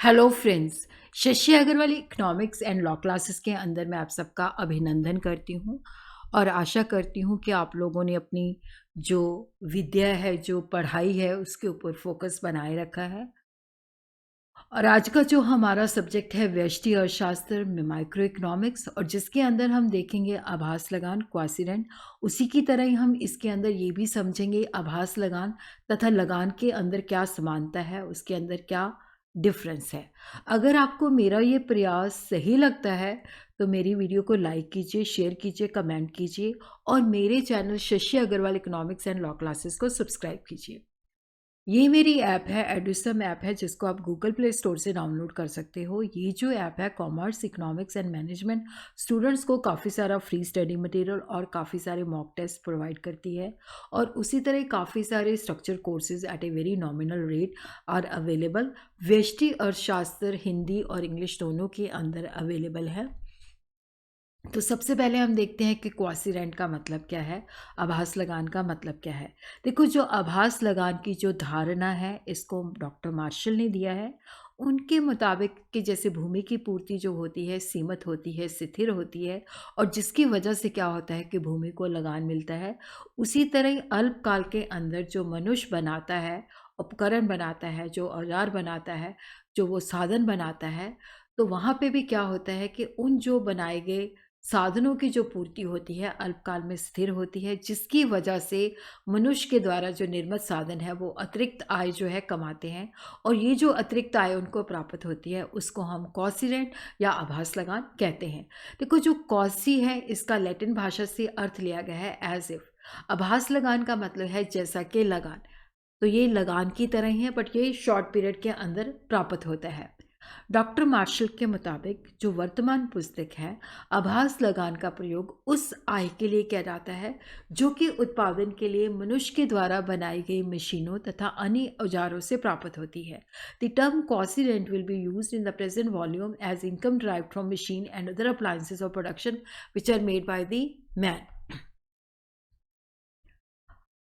Hello friends. Shashi Agarwal economics and law classes के अंदर मैं आप सबका अभिनंदन करती हूँ और आशा करती हूँ कि आप लोगों ने अपनी जो विद्या है, जो पढ़ाई है, उसके ऊपर फोकस बनाए रखा है। और आज का जो हमारा सब्जेक्ट है व्यष्टि अर्थशास्त्र में माइक्रो इकोनॉमिक्स, और जिसके अंदर हम देखेंगे आभास लगान, क्वासिरेंट। उसी की तरह ही हम इसके अंदर ये भी समझेंगे आभास लगान तथा लगान के अंदर क्या समानता है, उसके अंदर क्या डिफरेंस है। अगर आपको मेरा ये प्रयास सही लगता है तो मेरी वीडियो को लाइक कीजिए, शेयर कीजिए, कमेंट कीजिए और मेरे channel Shashi Agarwal economics and law classes को सब्सक्राइब कीजिए। ये मेरी ऐप है, एडुसम ऐप है, जिसको आप गूगल प्ले स्टोर से डाउनलोड कर सकते हो। ये जो ऐप है commerce, economics and management students को काफ़ी सारा फ्री स्टडी मटेरियल और काफ़ी सारे मॉक टेस्ट प्रोवाइड करती है। और उसी तरह काफ़ी सारे structure courses at a very nominal rate are available. व्यष्टि अर्थशास्त्र हिंदी और इंग्लिश दोनों के अंदर अवेलेबल है। तो सबसे पहले हम देखते हैं कि क्वासिरेंट का मतलब क्या है, आभास लगान का मतलब क्या है। देखो, जो आभास लगान की जो धारणा है, इसको डॉक्टर मार्शल ने दिया है। उनके मुताबिक कि जैसे भूमि की पूर्ति जो होती है सीमित होती है, स्थिर होती है, और जिसकी वजह से क्या होता है कि भूमि को लगान मिलता है, उसी तरह ही अल्पकाल के अंदर जो मनुष्य बनाता है, उपकरण बनाता है, जो औजार बनाता है, जो वो साधन बनाता है, तो वहाँ पे भी क्या होता है कि उन जो बनाए गए साधनों की जो पूर्ति होती है अल्पकाल में स्थिर होती है, जिसकी वजह से मनुष्य के द्वारा जो निर्मित साधन है वो अतिरिक्त आय जो है कमाते हैं। और ये जो अतिरिक्त आय उनको प्राप्त होती है उसको हम कॉसिरेंट या आभास लगान कहते हैं। देखो, जो कॉसी है इसका लैटिन भाषा से अर्थ लिया गया है एज इफ। आभास लगान का मतलब है जैसा कि लगान। तो ये लगान की तरह ही है, बट ये शॉर्ट पीरियड के अंदर प्राप्त होता है। डॉक्टर मार्शल के मुताबिक जो वर्तमान पुस्तक है, आभास लगान का प्रयोग उस आय के लिए किया जाता है जो कि उत्पादन के लिए मनुष्य के द्वारा बनाई गई मशीनों तथा अन्य औजारों से प्राप्त होती है। The term quasi rent will be used in the present volume as income derived from machine and other appliances of production which are made by the man.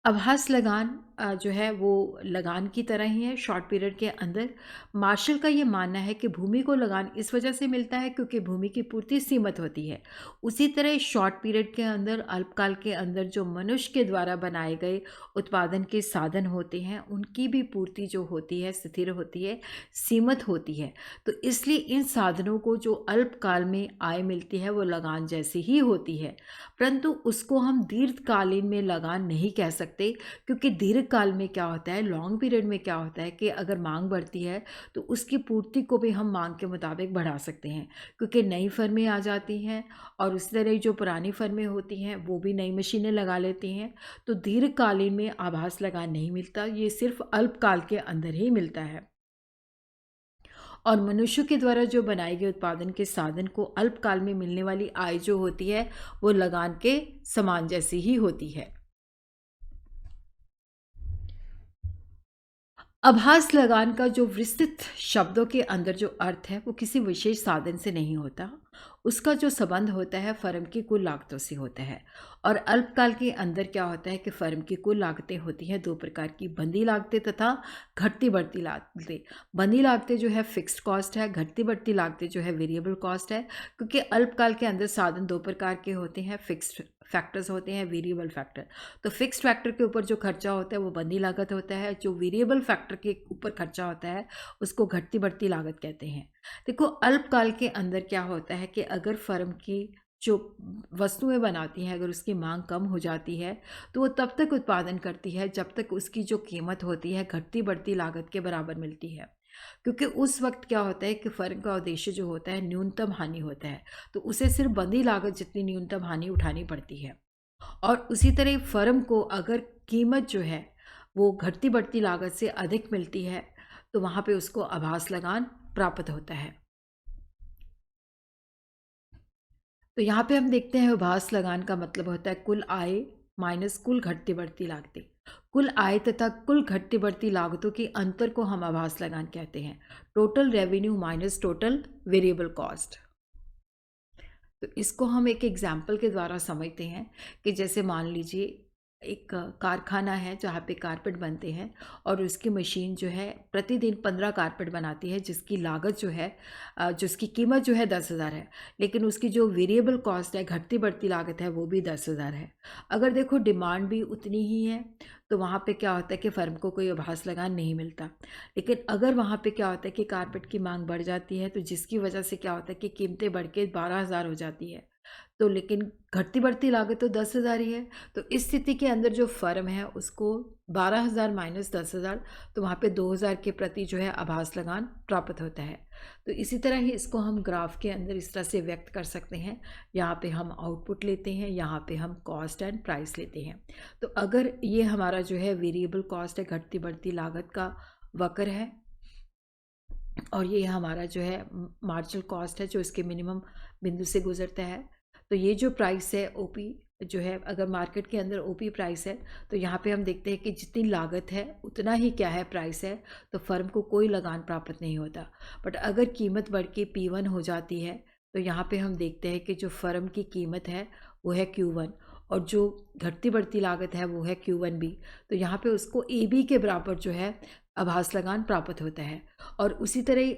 आभास लगान जो है वो लगान की तरह ही है शॉर्ट पीरियड के अंदर। मार्शल का ये मानना है कि भूमि को लगान इस वजह से मिलता है क्योंकि भूमि की पूर्ति सीमित होती है। उसी तरह शॉर्ट पीरियड के अंदर, अल्पकाल के अंदर जो मनुष्य के द्वारा बनाए गए उत्पादन के साधन होते हैं उनकी भी पूर्ति जो होती है स्थिर होती है, सीमित होती है। तो इसलिए इन साधनों को जो अल्पकाल में आय मिलती है वो लगान जैसी ही होती है, परंतु उसको हम दीर्घकालीन में लगान नहीं कह सकते। क्योंकि दीर्घकाल में क्या होता है, लॉन्ग पीरियड में क्या होता है कि अगर मांग बढ़ती है तो उसकी पूर्ति को भी हम मांग के मुताबिक बढ़ा सकते हैं, क्योंकि नई फर्में आ जाती हैं और उस तरह जो पुरानी फर्में होती हैं वो भी नई मशीनें लगा लेती हैं। तो दीर्घकालीन में आभास लगान नहीं मिलता, ये सिर्फ अल्पकाल के अंदर ही मिलता है। और मनुष्य के द्वारा जो बनाए गए उत्पादन के साधन को अल्पकाल में मिलने वाली आय जो होती है वो लगान के समान जैसी ही होती है। आभास लगान का जो विस्तृत शब्दों के अंदर जो अर्थ है वो किसी विशेष साधन से नहीं होता। उसका जो संबंध होता है फर्म की कुल लागतों से होता है। और अल्पकाल के अंदर क्या होता है कि फर्म की कुल लागतें होती हैं दो प्रकार की, बंदी लागतें तथा घटती बढ़ती लागतें। बंदी लागतें जो है फिक्स्ड कॉस्ट है, घटती बढ़ती लागतें जो है वेरिएबल कॉस्ट है। क्योंकि अल्पकाल के अंदर साधन दो प्रकार के होते हैं, फिक्स्ड फैक्टर्स होते हैं, वेरिएबल फैक्टर। तो फिक्स्ड फैक्टर के ऊपर जो खर्चा होता है वो बंदी लागत होता है, जो वेरिएबल फैक्टर के ऊपर खर्चा होता है उसको घटती बढ़ती लागत कहते हैं। देखो, अल्पकाल के अंदर क्या होता है कि अगर फर्म की जो वस्तुएं बनाती हैं अगर उसकी मांग कम हो जाती है तो वो तब तक उत्पादन करती है जब तक उसकी जो कीमत होती है घटती बढ़ती लागत के बराबर मिलती है। क्योंकि उस वक्त क्या होता है कि फर्म का उद्देश्य जो होता है न्यूनतम हानि होता है, तो उसे सिर्फ बंदी लागत जितनी न्यूनतम हानि उठानी पड़ती है। और उसी तरह फर्म को अगर कीमत जो है वो घटती बढ़ती लागत से अधिक मिलती है तो वहाँ पे उसको आभास लगान प्राप्त होता है। तो यहाँ पे हम देखते हैं आभास लगान का मतलब होता है कुल आय माइनस कुल घटती बढ़ती लागतें। कुल आय तथा कुल घटती बढ़ती लागतों के अंतर को हम आभास लगान कहते हैं। Total revenue minus total variable cost. तो इसको हम एक एग्जाम्पल के द्वारा समझते हैं कि जैसे मान लीजिए एक कारखाना है जहाँ पे कारपेट बनते हैं, और उसकी मशीन जो है प्रतिदिन 15 कारपेट बनाती है, जिसकी लागत जो है जिसकी कीमत जो है 10,000 है, लेकिन उसकी जो वेरिएबल कॉस्ट है, घटती बढ़ती लागत है, वो भी 10,000 है। अगर देखो डिमांड भी उतनी ही है, तो वहाँ पे क्या होता है कि फ़र्म को कोई आभास लगान नहीं मिलता। लेकिन अगर वहाँ पे क्या होता है कि कारपेट की मांग बढ़ जाती है, तो जिसकी वजह से क्या होता है कि कीमतें बढ़ के 12,000 हो जाती है, तो लेकिन घटती बढ़ती लागत तो 10,000 ही है। तो इस स्थिति के अंदर जो फर्म है उसको 12,000 माइनस 10,000, तो वहाँ पे 2,000 के प्रति जो है आभास लगान प्राप्त होता है। तो इसी तरह ही इसको हम ग्राफ के अंदर इस तरह से व्यक्त कर सकते हैं। यहाँ पे हम आउटपुट लेते हैं, यहाँ पे हम कॉस्ट एंड प्राइस लेते हैं। तो अगर ये हमारा जो है वेरिएबल कॉस्ट है, घटती बढ़ती लागत का वक्र है, और ये हमारा जो है मार्जिनल कॉस्ट है जो इसके मिनिमम बिंदु से गुजरता है। तो ये जो प्राइस है ओपी जो है, अगर मार्केट के अंदर ओपी प्राइस है, तो यहाँ पे हम देखते हैं कि जितनी लागत है उतना ही क्या है प्राइस है, तो फर्म को कोई लगान प्राप्त नहीं होता। बट अगर कीमत बढ़ के P1 हो जाती है, तो यहाँ पे हम देखते हैं कि जो फर्म की कीमत है वो है Q1, और जो घटती बढ़ती लागत है वो है Q1B। तो यहाँ पे उसको AB के बराबर जो है आभास लगान प्राप्त होता है। और उसी तरह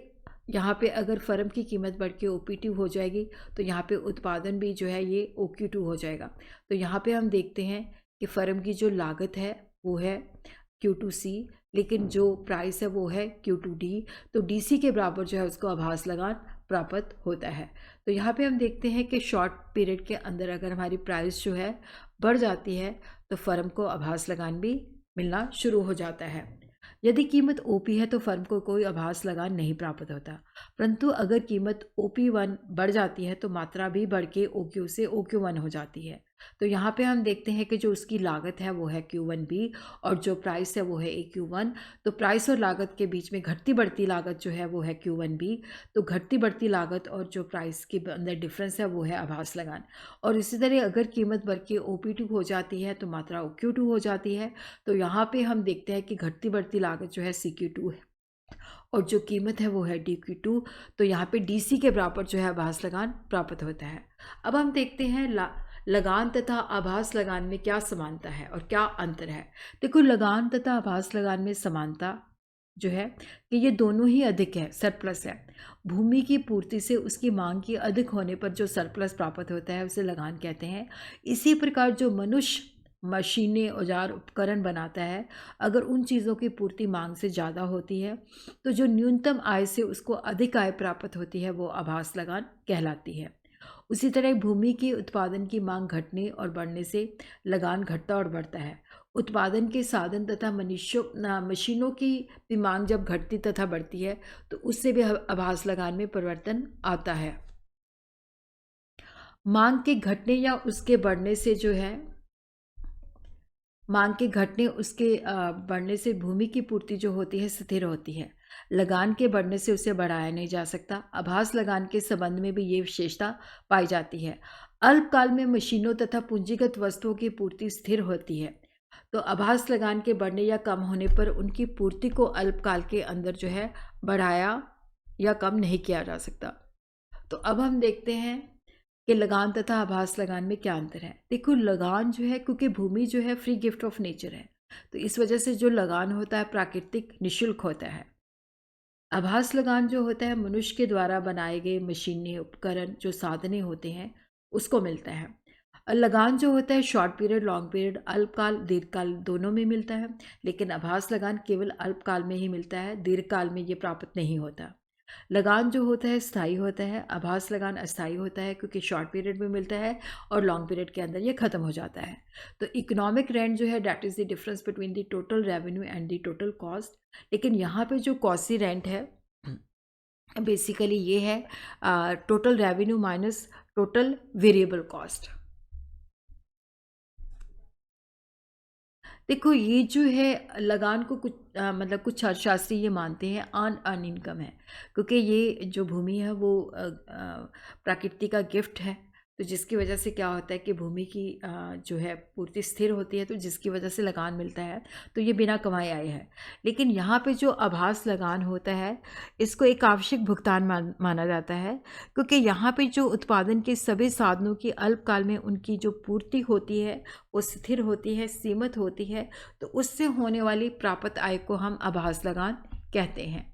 यहाँ पे अगर फर्म की कीमत बढ़ के OP2 हो जाएगी, तो यहाँ पे उत्पादन भी जो है ये OQ2 हो जाएगा। तो यहाँ पे हम देखते हैं कि फर्म की जो लागत है वो है Q2C, लेकिन जो प्राइस है वो है Q2D। तो DC के बराबर जो है उसको आभास लगान प्राप्त होता है। तो यहाँ पे हम देखते हैं कि शॉर्ट पीरियड के अंदर अगर हमारी प्राइस जो है बढ़ जाती है, तो फर्म को आभास लगान भी मिलना शुरू हो जाता है। यदि कीमत OP है तो फर्म को कोई आभास लगान नहीं प्राप्त होता, परंतु अगर कीमत OP1 बढ़ जाती है तो मात्रा भी बढ़ के OQ से OQ1 हो जाती है। तो यहाँ पे हम देखते हैं कि जो उसकी लागत है वो है Q1B, और जो प्राइस है वो है AQ1। तो प्राइस और लागत के बीच में घटती बढ़ती लागत जो है वो है Q1B। तो घटती बढ़ती लागत और जो प्राइस के अंदर डिफरेंस है वो है आभास लगान। और इसी तरह अगर कीमत बढ़ के OP2 हो जाती है तो मात्रा OQ2 हो जाती है। तो यहाँ पे हम देखते हैं कि घटती बढ़ती लागत जो है CQ2 है, और जो कीमत है वो है DQ2। तो यहाँ पे DC के बराबर जो है आभास लगान प्राप्त होता है। अब हम देखते हैं लगान तथा आभास लगान में क्या समानता है और क्या अंतर है। देखो, लगान तथा आभास लगान में समानता जो है कि ये दोनों ही अधिक है, सरप्लस है। भूमि की पूर्ति से उसकी मांग की अधिक होने पर जो सरप्लस प्राप्त होता है उसे लगान कहते हैं। इसी प्रकार जो मनुष्य मशीनें, औजार, उपकरण बनाता है, अगर उन चीज़ों की पूर्ति मांग से ज़्यादा होती है, तो जो न्यूनतम आय से उसको अधिक आय प्राप्त होती है वो आभास लगान कहलाती है। उसी तरह भूमि के उत्पादन की मांग घटने और बढ़ने से लगान घटता और बढ़ता है। उत्पादन के साधन तथा मशीनों की भी मांग जब घटती तथा बढ़ती है, तो उससे भी आभास लगान में परिवर्तन आता है। मांग के घटने या उसके बढ़ने से जो है, मांग के घटने उसके बढ़ने से भूमि की पूर्ति जो होती है स्थिर होती है। लगान के बढ़ने से उसे बढ़ाया नहीं जा सकता। आभास लगान के संबंध में भी ये विशेषता पाई जाती है। अल्पकाल में मशीनों तथा पूंजीगत वस्तुओं की पूर्ति स्थिर होती है, तो आभास लगान के बढ़ने या कम होने पर उनकी पूर्ति को अल्पकाल के अंदर जो है बढ़ाया या कम नहीं किया जा सकता। तो अब हम देखते हैं कि लगान तथा आभास लगान में क्या अंतर है। देखो, लगान जो है, क्योंकि भूमि जो है फ्री गिफ्ट ऑफ नेचर है, तो इस वजह से जो लगान होता है प्राकृतिक निःशुल्क होता है। आभास लगान जो होता है मनुष्य के द्वारा बनाए गए मशीनें, उपकरण, जो साधने होते हैं उसको मिलता है। और लगान जो होता है शॉर्ट पीरियड, लॉन्ग पीरियड, अल्पकाल, दीर्घकाल दोनों में मिलता है, लेकिन आभास लगान केवल अल्पकाल में ही मिलता है, दीर्घकाल में ये प्राप्त नहीं होता। लगान जो होता है स्थायी होता है, आभास लगान अस्थायी होता है, क्योंकि शॉर्ट पीरियड में मिलता है और लॉन्ग पीरियड के अंदर ये खत्म हो जाता है। तो इकोनॉमिक रेंट जो है that is the difference between the total revenue and the total cost. लेकिन यहाँ पे जो कॉस्टली रेंट है बेसिकली ये है total revenue minus total variable cost. देखो, ये जो है लगान को कुछ मतलब कुछ अर्थशास्त्री ये मानते हैं अन इनकम है, क्योंकि ये जो भूमि है वो प्रकृति का गिफ्ट है। तो जिसकी वजह से क्या होता है कि भूमि की जो है पूर्ति स्थिर होती है, तो जिसकी वजह से लगान मिलता है, तो ये बिना कमाए आय है। लेकिन यहाँ पे जो आभास लगान होता है, इसको एक आवश्यक भुगतान माना जाता है, क्योंकि यहाँ पे जो उत्पादन के सभी साधनों की अल्पकाल में उनकी जो पूर्ति होती है, वो स्थिर होती है, सीमित होती है, तो उससे होने वाली प्राप्त आय को हम आभास लगान कहते हैं।